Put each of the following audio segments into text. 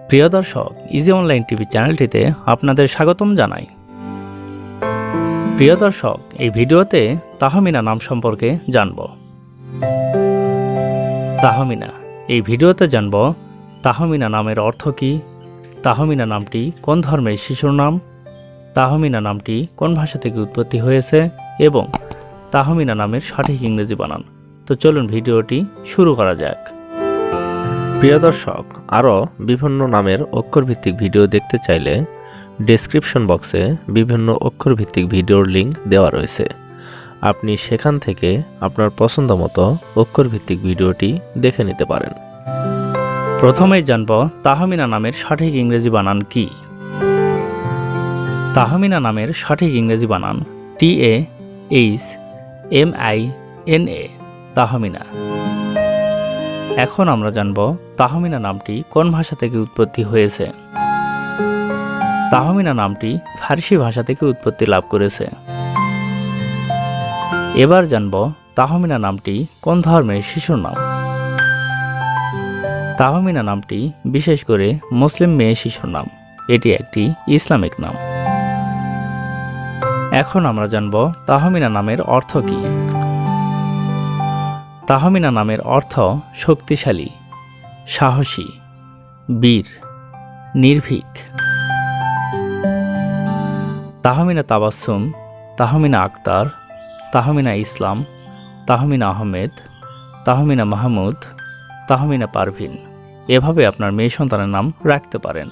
প্রিয় দর্শক, easy online TV চ্যানেলটিতে আপনাদের স্বাগতম জানাই। প্রিয় দর্শক, এই ভিডিওতে তাহমিনা নাম সম্পর্কে জানব। তাহমিনা, এই ভিডিওতে জানব তাহমিনা নামের অর্থ কী, তাহমিনা নামটি কোন ধর্মের শিশুর নাম, তাহমিনা নামটি কোন ভাষা থেকে উৎপত্তি হয়েছে এবং তাহমিনা নামের সঠিক ইংরেজি বানান। তো চলুন ভিডিওটি শুরু করা যাক। প্রিয় দর্শক, আরও বিভিন্ন নামের অক্ষরভিত্তিক ভিডিও দেখতে চাইলে ডেসক্রিপশন বক্সে বিভিন্ন অক্ষরভিত্তিক ভিডিওর লিঙ্ক দেওয়া রয়েছে। আপনি সেখান থেকে আপনার পছন্দ মতো অক্ষরভিত্তিক ভিডিওটি দেখে নিতে পারেন। প্রথমেই জানব তাহমিনা নামের সঠিক ইংরেজি বানান কি। তাহমিনা নামের সঠিক ইংরেজি বানান TAHMINA, তাহমিনা। এখন আমরা জানব তাহমিনা নামটি কোন ভাষা থেকে উৎপত্তি হয়েছে। তাহমিনা নামটি ফার্সি ভাষা থেকে উৎপত্তি লাভ করেছে। এবার জানব তাহমিনা নামটি কোন ধর্মের শিশুর নাম। তাহমিনা নামটি বিশেষ করে মুসলিম মেয়ে শিশুর নাম, এটি একটি ইসলামিক নাম। এখন আমরা জানব তাহমিনা নামের অর্থ কী। তাহমিনা নামের অর্থ শক্তিশালী, সাহসী, বীর, নির্ভীক। তাহমিনা তাবাসসুম, তাহমিনা আক্তার, তাহমিনা ইসলাম, তাহমিনা আহমেদ, তাহমিনা মাহমুদ, তাহমিনা পারভিন, এভাবে আপনার মেয়ে সন্তানের নাম রাখতে পারেন।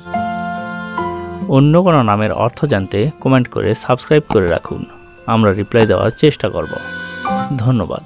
অন্য কোনো নামের অর্থ জানতে কমেন্ট করে সাবস্ক্রাইব করে রাখুন, আমরা রিপ্লাই দেওয়ার চেষ্টা করব। ধন্যবাদ।